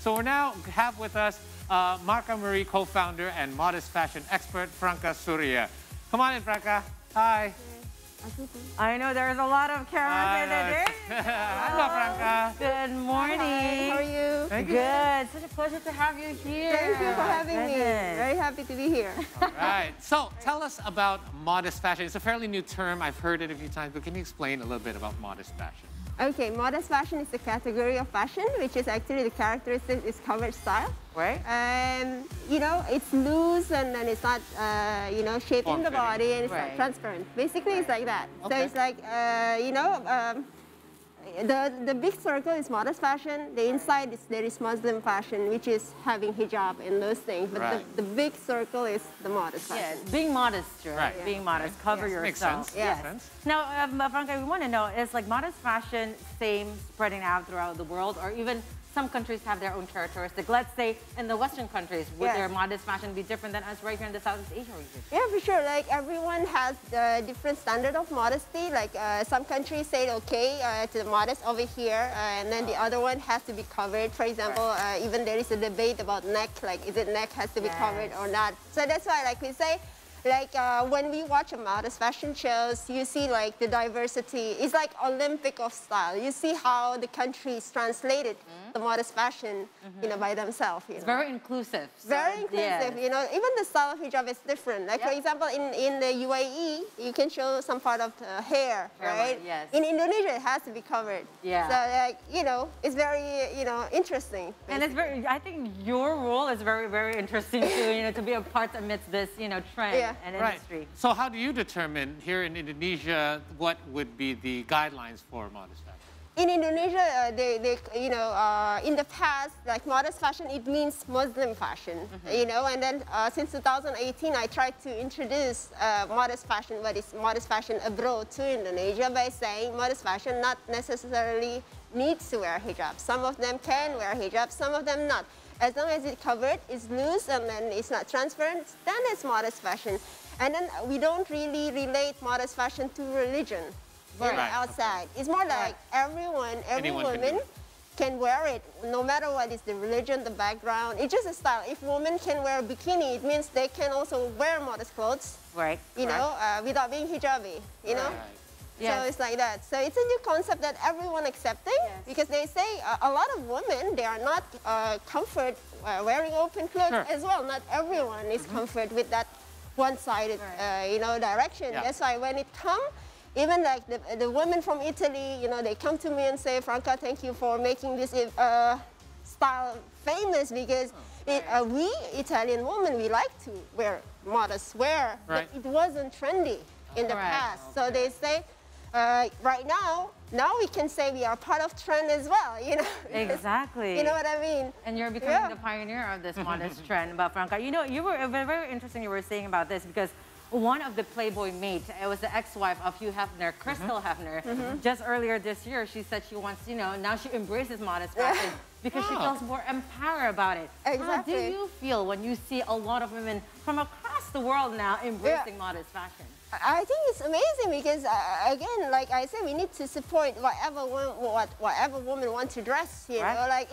So we're now have with us Marka Marie co-founder and modest fashion expert, Franka Soeria. Come on in, Franka. Hi. I know there's a lot of cameras in there. Hello, Franka. Good morning. Hi, how are you? Thank you. Good. Such a pleasure to have you here. Thank you for having me. Very happy to be here. All right. So tell us about modest fashion. It's a fairly new term. I've heard it a few times, but can you explain a little bit about modest fashion? Okay, modest fashion is the category of fashion, which is actually the characteristic is covered style. Right. You know, it's loose and then it's not, you know, shaping the body and it's not transparent. Basically, it's like that. Okay. So it's like, you know, the big circle is modest fashion. The inside there is Muslim fashion, which is having hijab and those things. But the big circle is the modest fashion. Yes, being modest, right? Right. Being modest, cover yourself. Makes sense. Yes. Makes sense. Now, Franka, we want to know, is like modest fashion same spreading out throughout the world, or even some countries have their own characteristic? Let's say in the Western countries, would their modest fashion be different than us right here in the Southeast Asia region? Yeah, for sure. Like everyone has a different standard of modesty. Like some countries say okay to the modest over here, and then the other one has to be covered. For example, even there is a debate about neck. Like, is it neck has to be covered or not? So that's why, like we say, like when we watch a modest fashion shows, you see like the diversity. It's like Olympic of style. You see how the countries translated the modest fashion, you know, by themselves. It's very inclusive. So, very inclusive. You know, even the style of hijab is different. Like for example, in the UAE, you can show some part of the hair, right? Yes. In Indonesia, it has to be covered. Yeah. So like, you know, it's very, you know, interesting. Basically. And it's very, I think your role is very, very interesting too, you know, to be a part amidst this, you know, trend and industry. So how do you determine here in Indonesia what would be the guidelines for modest fashion? In Indonesia, you know, in the past, like modest fashion, it means Muslim fashion, you know, and then since 2018, I tried to introduce modest fashion, but it's modest fashion abroad to Indonesia by saying modest fashion not necessarily needs to wear hijab. Some of them can wear hijab, some of them not. As long as it's covered, it's loose, and then it's not transparent, then it's modest fashion. And then we don't really relate modest fashion to religion. Outside. It's more like everyone, every woman can wear it, no matter what is the religion, the background. It's just a style. If women can wear a bikini, it means they can also wear modest clothes, you know, without being hijabi, you know? So it's like that. So it's a new concept that everyone accepting because they say a lot of women, they are not comfort wearing open clothes as well. Not everyone is comfort with that one-sided, you know, direction. That's why when it comes, even like the women from Italy, you know, they come to me and say, Franka, thank you for making this style famous because we Italian women, we like to wear modest wear, but it wasn't trendy in the past. So they say, right now we can say we are part of trend as well, you know. Exactly. You know what I mean? And you're becoming the pioneer of this modest trend. But Franka, you know, you were very interesting you were saying about this because one of the Playboy mates, it was the ex-wife of Hugh Hefner, Crystal Hefner. Just earlier this year, she said she wants, you know, now she embraces modest fashion because she feels more empowered about it. Exactly. How do you feel when you see a lot of women from across the world now embracing modest fashion? I think it's amazing because, again, like I said, we need to support whatever woman wants to dress, you know. Like,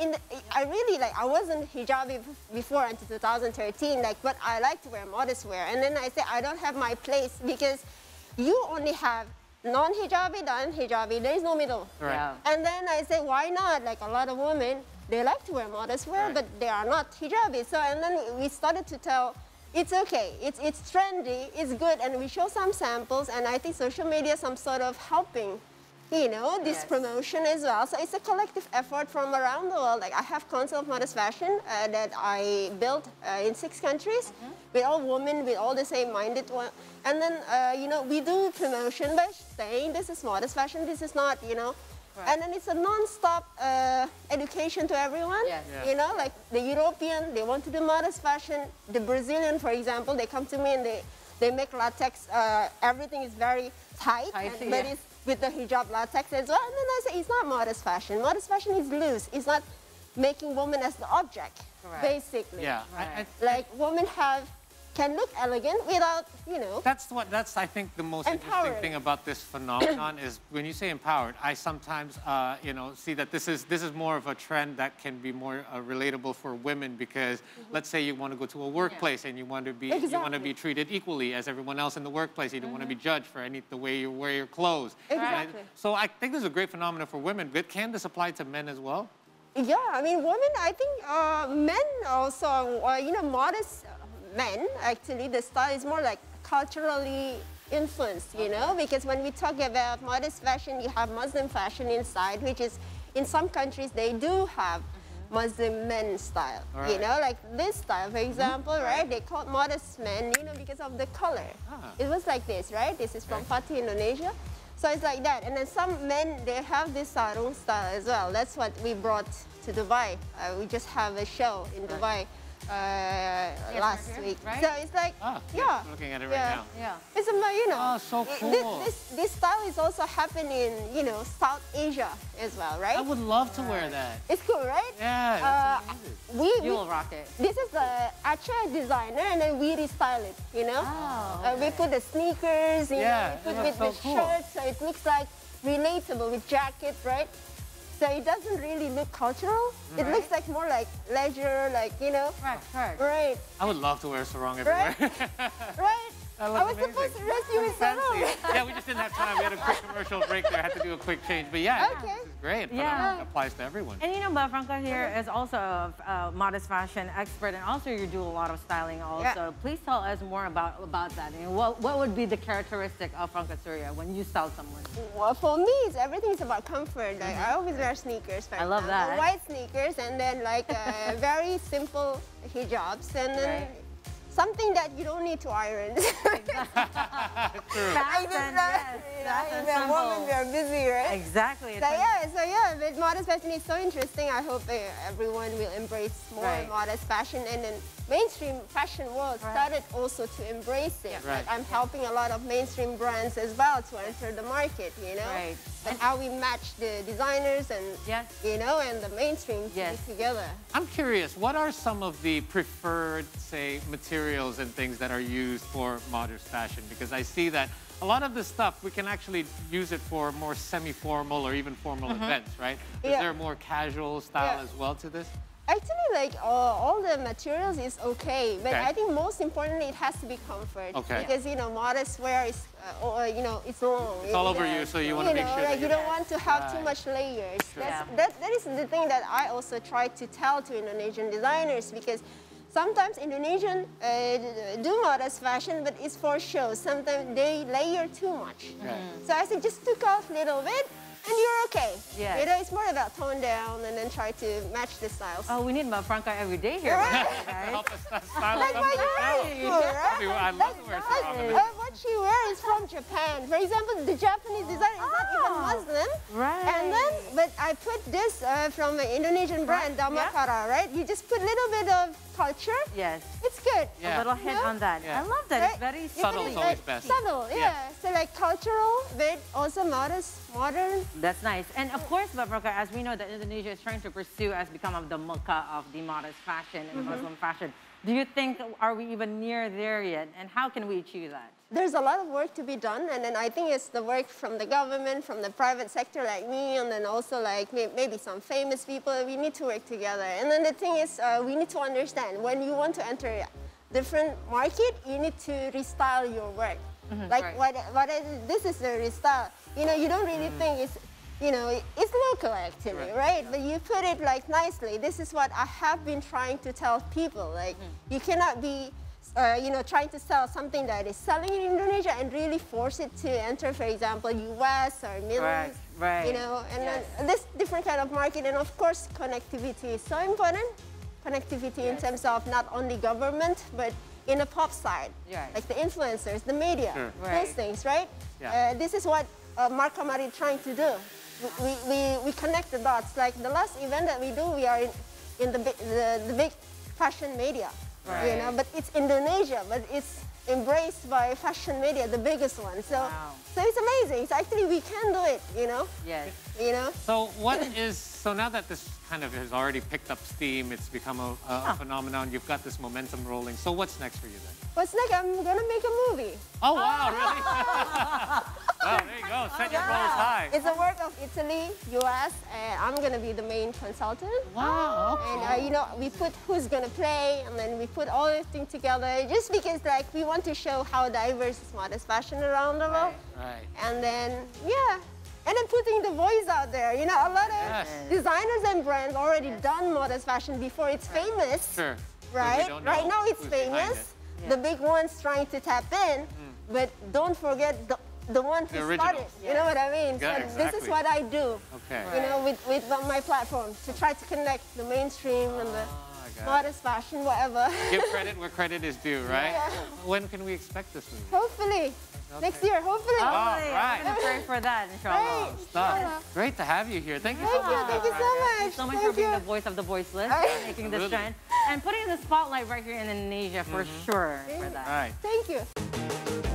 I really, like, I wasn't hijabi before until 2013, like, but I like to wear modest wear. And then I say, I don't have my place because you only have non-hijabi, non-hijabi, there is no middle. And then I say, why not? Like, a lot of women, they like to wear modest wear, but they are not hijabi. So, and then we started to tell, it's okay, it's trendy, it's good, and we show some samples, and I think social media some sort of helping, you know, this promotion as well. So it's a collective effort from around the world. Like I have Council of Modest Fashion that I built in 6 countries with all women, with all the same-minded one. And then, you know, we do promotion by saying this is modest fashion, this is not, you know. And then it's a non-stop education to everyone, you know, like the European, they want to do modest fashion. The Brazilian, for example, they come to me and they make latex, everything is very tight but it's with the hijab latex as well. And then I say, it's not modest fashion. Modest fashion is loose. It's not making women as the object, basically. Like women have can look elegant without, you know. That's I think the most interesting thing about this phenomenon is when you say empowered, I sometimes you know, see that this is more of a trend that can be more relatable for women because let's say you want to go to a workplace and you want to be treated equally as everyone else in the workplace. You don't want to be judged for the way you wear your clothes. Exactly. So I think this is a great phenomenon for women, but can this apply to men as well? Yeah, I mean, women, I think men also, you know, modest men, actually, the style is more like culturally influenced, you know, because when we talk about modest fashion, you have Muslim fashion inside, which is, in some countries, they do have Muslim men style, you know, like this style, for example, right? They call it modest men, you know, because of the color. It was like this, right? This is from Pati, Indonesia. So it's like that. And then some men, they have this sarung style as well. That's what we brought to Dubai. We just have a show in Dubai last week. Right? So it's like, yeah. I'm looking at it right now. Yeah. It's, you know, Oh, so cool. This style is also happening in, you know, South Asia as well, right? I would love to wear that. It's cool, right? Yeah. You will rock it. This is the actual designer, and then we restyle it, you know? Oh, we put the sneakers, you know, we put with so the cool. shirts, so it looks like relatable with jacket, right? So it doesn't really look cultural. It looks like more like leisure, like, you know? Right. Right. I would love to wear sarong everywhere. Right? That I looks was supposed to dress you with Fancy. sarong. Yeah, we just didn't have time. We had a quick commercial break there. I had to do a quick change. But yeah, Okay. this is great. Yeah. It applies to everyone. And you know, but Franka here is also a modest fashion expert, and also you do a lot of styling also. Yeah. Please tell us more about that. And what would be the characteristic of Franka Soeria when you style someone? Well, for me, everything's about comfort. Like, I always wear sneakers. For I love example. that. White sneakers, and then like very simple hijabs, and then something that you don't need to iron. Fast and As a woman, we are busy, right? Exactly. So yeah, but modest fashion is so interesting. I hope everyone will embrace more modest fashion, and then mainstream fashion world started also to embrace it. Like, I'm helping a lot of mainstream brands as well to enter the market, you know? Right. And how we match the designers and, you know, and the mainstream to be together. I'm curious, what are some of the preferred, say, materials and things that are used for modest fashion? Because I see that a lot of the stuff, we can actually use it for more semi-formal or even formal events, right? Is there a more casual style as well to this? Actually, like all the materials is okay, but I think most importantly it has to be comfort. Because you know, modest wear is, you know, it's long. It's all over you, so you want to make sure like that you don't want to have too much layers. That is the thing that I also try to tell to Indonesian designers, because sometimes Indonesian do modest fashion, but it's for show. Sometimes they layer too much. So I said, just took off a little bit, and you're okay. You know, it's more about tone down and then try to match the styles. Oh, we need more Franka every day here, guys. Help us style Like my I love to wear sarong. What she wears is from Japan. For example, the Japanese designer is not even Muslim. And then, but I put this from an Indonesian brand, Pakar, right? You just put a little bit of culture. It's good. A little hint on that. I love that. It's very subtle. Is always best. Subtle, So like cultural, but also modest, modern. That's nice. And of course, Franka, as we know that Indonesia is trying to pursue as become of the Mecca of the modest fashion and Muslim fashion. Do you think, are we even near there yet? And how can we achieve that? There's a lot of work to be done, and then I think it's the work from the government, from the private sector like me, and then also like maybe some famous people. We need to work together. And then the thing is, we need to understand, when you want to enter a different market, you need to restyle your work. Like this is the restyle. You know, you don't really think it's, you know, it's local actually, right? But you put it like nicely. This is what I have been trying to tell people. Like, you cannot be, you know, trying to sell something that is selling in Indonesia and really force it to enter, for example, US or Middle East. You know, and then this different kind of market, and of course, connectivity is so important. Connectivity in terms of not only government, but in the pop side, like the influencers, the media, those things, right? This is what Mark Kamari is trying to do. We connect the dots. Like the last event that we do, we are in the big fashion media, you know, but it's Indonesia, but it's embraced by fashion media, the biggest one. So, Wow. so it's amazing. So actually, we can do it, you know? Yes. You know? So so now that this kind of has already picked up steam, it's become a phenomenon, you've got this momentum rolling. So what's next for you then? What's next? I'm gonna make a movie. Oh, wow, really? Well, there you go. Set your goals high. It's a work of Italy, US, and I'm gonna be the main consultant. Wow. And you know, we put who's gonna play, and then we put all everything together, just because like we want to show how diverse is modest fashion around the world. Right. And then and then putting the voice out there. You know, a lot of designers and brands already done modest fashion before it's famous. Sure. Right? Right now it's who's behind famous. it. The big ones trying to tap in, but don't forget the one who original. started. You know what I mean? Yeah, So exactly. this is what I do. Okay. You know, with my platform to try to connect the mainstream and the modest fashion, whatever. Give credit where credit is due, right? Yeah. When can we expect this movie? Hopefully. Next year, hopefully. Oh, right. I'm gonna pray for that, inshallah. Great. Stuff. Great to have you here. Thank you so much. Thank you so much. Thank you so much for being the voice of the voiceless, making this Absolutely. trend, and putting the spotlight right here in Indonesia for sure for that. Right. Thank you.